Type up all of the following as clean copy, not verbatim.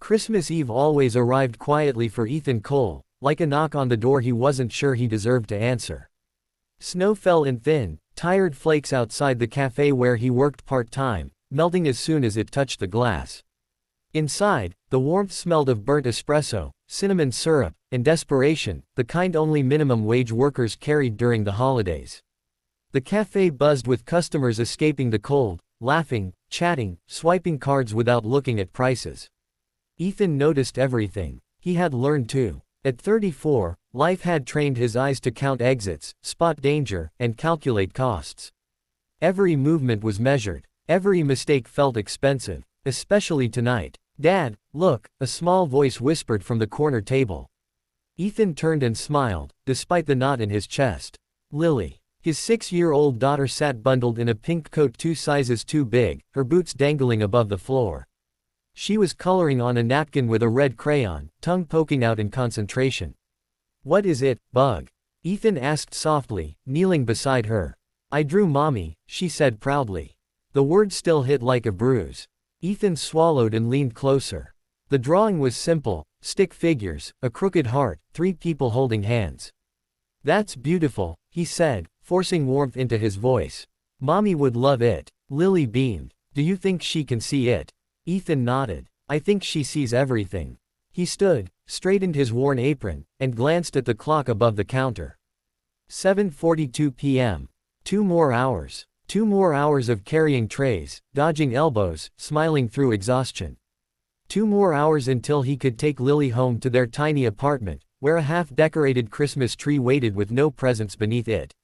Christmas Eve always arrived quietly for Ethan Cole, like a knock on the door he wasn't sure he deserved to answer. Snow fell in thin, tired flakes outside the cafe where he worked part-time, melting as soon as it touched the glass. Inside, the warmth smelled of burnt espresso, cinnamon syrup, and desperation, the kind only minimum wage workers carried during the holidays. The cafe buzzed with customers escaping the cold, laughing, chatting, swiping cards without looking at prices. Ethan noticed everything. He had learned too. At 34, life had trained his eyes to count exits, spot danger, and calculate costs. Every movement was measured. Every mistake felt expensive, especially tonight. "Dad, look," a small voice whispered from the corner table. Ethan turned and smiled, despite the knot in his chest. Lily. His 6-year-old daughter sat bundled in a pink coat 2 sizes too big, her boots dangling above the floor. She was coloring on a napkin with a red crayon, tongue poking out in concentration. "What is it, Bug?" Ethan asked softly, kneeling beside her. "I drew Mommy," she said proudly. The word still hit like a bruise. Ethan swallowed and leaned closer. The drawing was simple: stick figures, a crooked heart, 3 people holding hands. "That's beautiful," he said, forcing warmth into his voice. "Mommy would love it." Lily beamed. "Do you think she can see it?" Ethan nodded. "I think she sees everything." He stood, straightened his worn apron, and glanced at the clock above the counter. 7:42 p.m. 2 more hours. 2 more hours of carrying trays, dodging elbows, smiling through exhaustion. 2 more hours until he could take Lily home to their tiny apartment, where a half-decorated Christmas tree waited with no presents beneath it.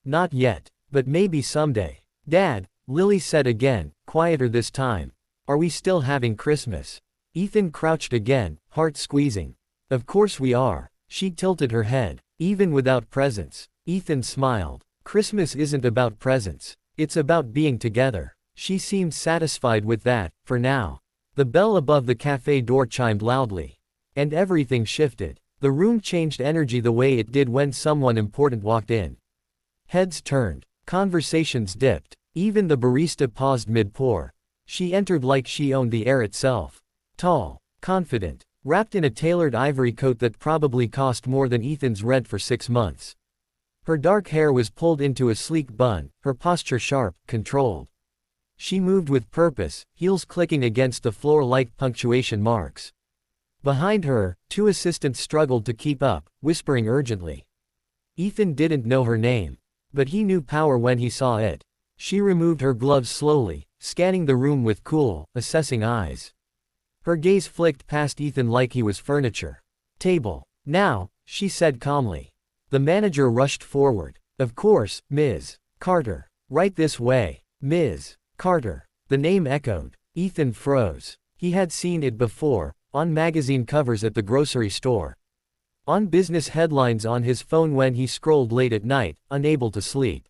Not yet, but maybe someday. "Dad," Lily said again, quieter this time. "Are we still having Christmas?" Ethan crouched again, heart squeezing. "Of course we are." She tilted her head. "Even without presents." Ethan smiled. "Christmas isn't about presents. It's about being together." She seemed satisfied with that, for now. The bell above the cafe door chimed loudly. And everything shifted. The room changed energy the way it did when someone important walked in. Heads turned. Conversations dipped. Even the barista paused mid-pour. She entered like she owned the air itself. Tall, confident, wrapped in a tailored ivory coat that probably cost more than Ethan's rent for 6 months. Her dark hair was pulled into a sleek bun, her posture sharp, controlled. She moved with purpose, heels clicking against the floor like punctuation marks. Behind her, 2 assistants struggled to keep up, whispering urgently. Ethan didn't know her name. But he knew power when he saw it. She removed her gloves slowly, scanning the room with cool, assessing eyes. Her gaze flicked past Ethan like he was furniture. "Table. Now," she said calmly. The manager rushed forward. "Of course, Ms. Carter. Right this way." "Ms. Carter." The name echoed. Ethan froze. He had seen it before, on magazine covers at the grocery store. On business headlines on his phone when he scrolled late at night, unable to sleep.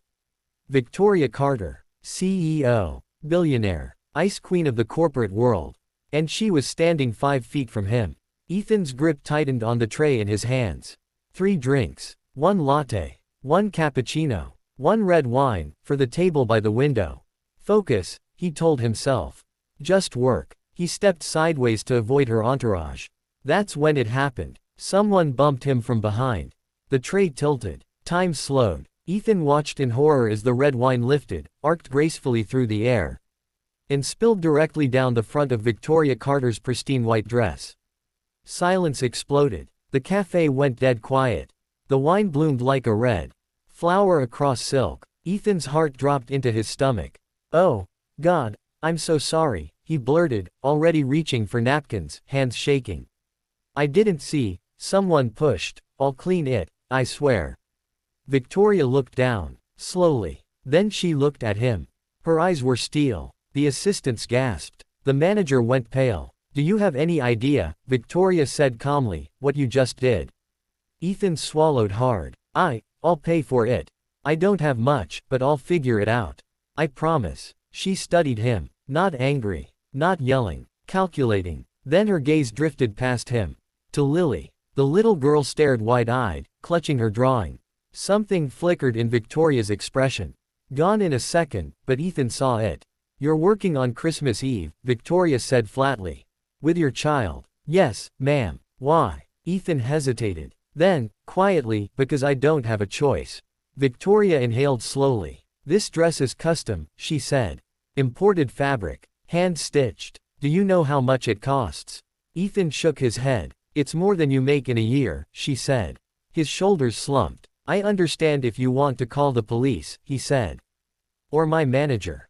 Victoria Carter. CEO. Billionaire. Ice queen of the corporate world. And she was standing 5 feet from him. Ethan's grip tightened on the tray in his hands. 3 drinks. 1 latte. 1 cappuccino. 1 red wine, for the table by the window. Focus, he told himself. Just work. He stepped sideways to avoid her entourage. That's when it happened. Someone bumped him from behind. The tray tilted. Time slowed. Ethan watched in horror as the red wine lifted, arced gracefully through the air, and spilled directly down the front of Victoria Carter's pristine white dress. Silence exploded. The cafe went dead quiet. The wine bloomed like a red flower across silk. Ethan's heart dropped into his stomach. "Oh, God, I'm so sorry," he blurted, already reaching for napkins, hands shaking. "I didn't see. Someone pushed. I'll clean it, I swear." Victoria looked down, slowly. Then she looked at him. Her eyes were steel. The assistants gasped. The manager went pale. "Do you have any idea," Victoria said calmly, "what you just did?" Ethan swallowed hard. I'll pay for it. I don't have much, but I'll figure it out. I promise." She studied him. Not angry. Not yelling. Calculating. Then her gaze drifted past him. To Lily. The little girl stared wide-eyed, clutching her drawing. Something flickered in Victoria's expression. Gone in a second, but Ethan saw it. "You're working on Christmas Eve," Victoria said flatly. With your child. Yes, ma'am. Why? Ethan hesitated. Then, quietly, because I don't have a choice. Victoria inhaled slowly. This dress is custom, she said. Imported fabric. Hand-stitched. Do you know how much it costs? Ethan shook his head. It's more than you make in a year, she said. His shoulders slumped. I understand if you want to call the police, he said. Or my manager.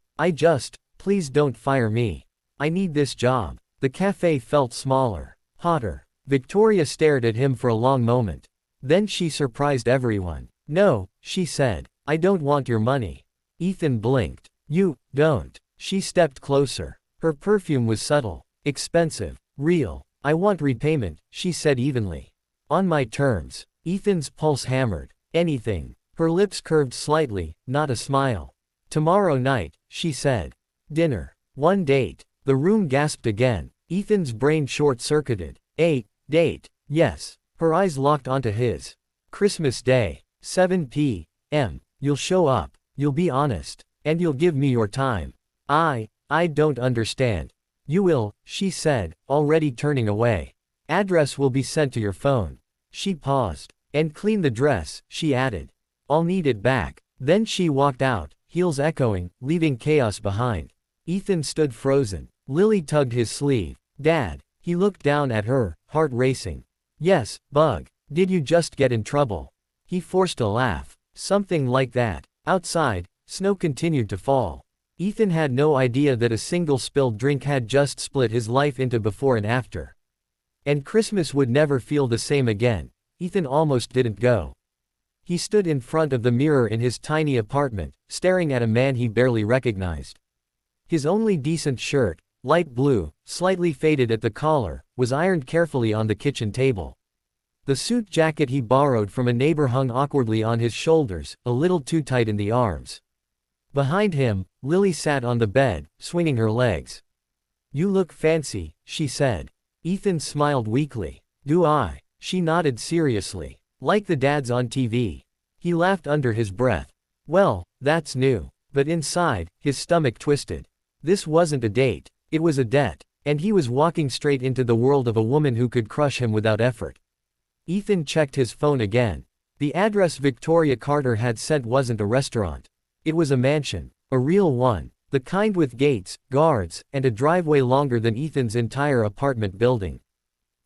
Please don't fire me. I need this job. The cafe felt smaller. Hotter. Victoria stared at him for a long moment. Then she surprised everyone. No, she said. I don't want your money. Ethan blinked. You don't. She stepped closer. Her perfume was subtle. Expensive. Real. I want repayment, she said evenly. On my terms. Ethan's pulse hammered. Anything. Her lips curved slightly, not a smile. Tomorrow night, she said. Dinner. One date. The room gasped again. Ethan's brain short-circuited. Date. Yes. Her eyes locked onto his. Christmas Day. 7 p.m. You'll show up. You'll be honest. And you'll give me your time. I don't understand. You will, she said, already turning away. Address will be sent to your phone. She paused. And clean the dress, she added. I'll need it back. Then she walked out, heels echoing, leaving chaos behind. Ethan stood frozen. Lily tugged his sleeve. Dad. He looked down at her, heart racing. Yes, Bug. Did you just get in trouble? He forced a laugh. Something like that. Outside, snow continued to fall. Ethan had no idea that a single spilled drink had just split his life into before and after. And Christmas would never feel the same again. Ethan almost didn't go. He stood in front of the mirror in his tiny apartment, staring at a man he barely recognized. His only decent shirt, light blue, slightly faded at the collar, was ironed carefully on the kitchen table. The suit jacket he borrowed from a neighbor hung awkwardly on his shoulders, a little too tight in the arms. Behind him, Lily sat on the bed, swinging her legs. You look fancy, she said. Ethan smiled weakly. Do I? She nodded seriously. Like the dads on TV. He laughed under his breath. Well, that's new. But inside, his stomach twisted. This wasn't a date. It was a debt. And he was walking straight into the world of a woman who could crush him without effort. Ethan checked his phone again. The address Victoria Carter had sent wasn't a restaurant. It was a mansion. A real one. The kind with gates, guards, and a driveway longer than Ethan's entire apartment building.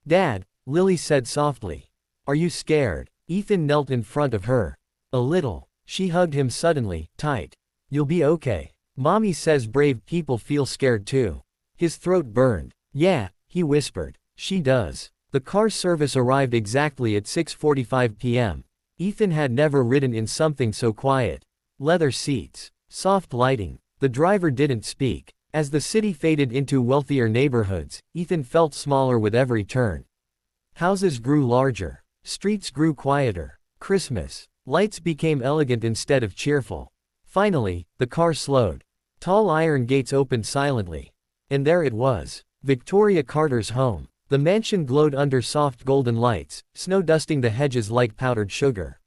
Dad, Lily said softly. Are you scared? Ethan knelt in front of her. A little. She hugged him suddenly, tight. You'll be okay. Mommy says brave people feel scared too. His throat burned. Yeah, he whispered. She does. The car service arrived exactly at 6:45 p.m. Ethan had never ridden in something so quiet. Leather seats. Soft lighting. The driver didn't speak. As the city faded into wealthier neighborhoods, Ethan felt smaller with every turn. Houses grew larger. Streets grew quieter. Christmas. Lights became elegant instead of cheerful. Finally, the car slowed. Tall iron gates opened silently. And there it was. Victoria Carter's home. The mansion glowed under soft golden lights, snow dusting the hedges like powdered sugar.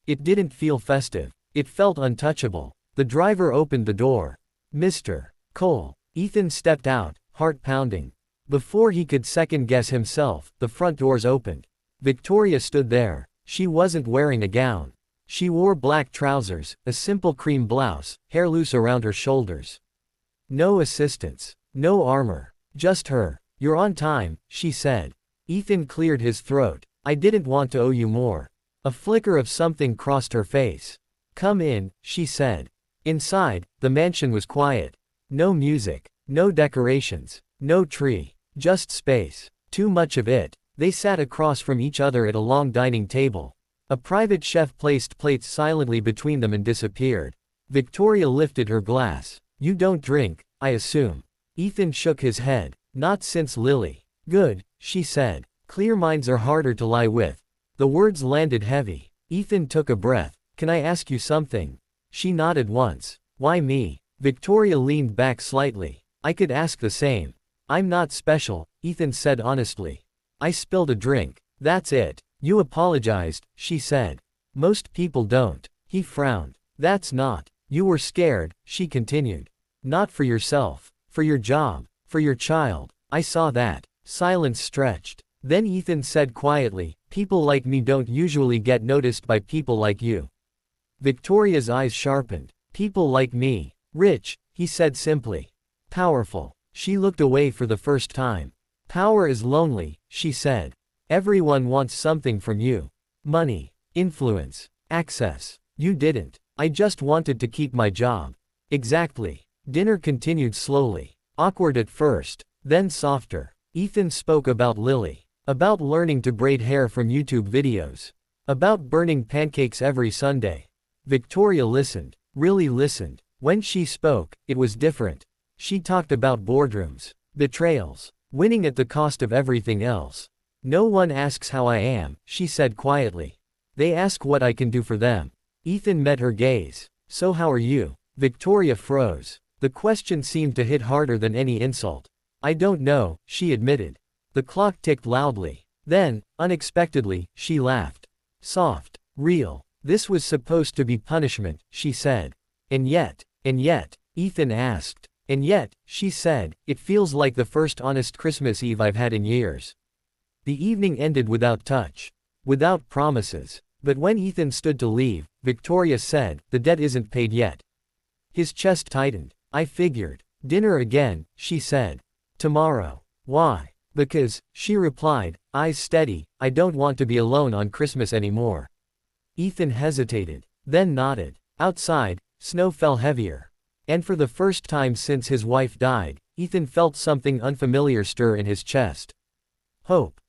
It didn't feel festive. It felt untouchable. The driver opened the door. Mr. Cole. Ethan stepped out, heart pounding. Before he could second-guess himself, the front doors opened. Victoria stood there. She wasn't wearing a gown. She wore black trousers, a simple cream blouse, hair loose around her shoulders. No assistants. No armor. Just her. You're on time, she said. Ethan cleared his throat. I didn't want to owe you more. A flicker of something crossed her face. Come in, she said. Inside, the mansion was quiet. No music. No decorations. No tree. Just space. Too much of it. They sat across from each other at a long dining table. A private chef placed plates silently between them and disappeared. Victoria lifted her glass. You don't drink, I assume. Ethan shook his head. Not since Lily. Good, she said. Clear minds are harder to lie with. The words landed heavy. Ethan took a breath. Can I ask you something? She nodded once. Why me? Victoria leaned back slightly. I could ask the same. I'm not special, Ethan said honestly. I spilled a drink. That's it. You apologized, she said. Most people don't. He frowned. That's not. You were scared, she continued. Not for yourself. For your job. For your child. I saw that. Silence stretched. Then Ethan said quietly, "People like me don't usually get noticed by people like you." Victoria's eyes sharpened. "People like me. Rich," he said simply. "Powerful." She looked away for the first time. "Power is lonely," she said. "Everyone wants something from you. Money, influence, access. You didn't. I just wanted to keep my job." "Exactly." Dinner continued slowly. Awkward at first, then softer. Ethan spoke about Lily. About learning to braid hair from YouTube videos. About burning pancakes every Sunday. Victoria listened. Really listened. When she spoke, it was different. She talked about boardrooms, betrayals, winning at the cost of everything else. "No one asks how I am," she said quietly. "They ask what I can do for them." Ethan met her gaze. "So how are you?" Victoria froze. The question seemed to hit harder than any insult. "I don't know," she admitted. The clock ticked loudly. Then, unexpectedly, she laughed. Soft. Real. "This was supposed to be punishment," she said. And yet, Ethan asked. "And yet," she said, "it feels like the first honest Christmas Eve I've had in years." The evening ended without touch. Without promises. But when Ethan stood to leave, Victoria said, "The debt isn't paid yet." His chest tightened. "I figured. Dinner again," she said. "Tomorrow." "Why?" "Because," she replied, eyes steady, "I don't want to be alone on Christmas anymore." Ethan hesitated, then nodded. Outside, snow fell heavier. And for the first time since his wife died, Ethan felt something unfamiliar stir in his chest. Hope.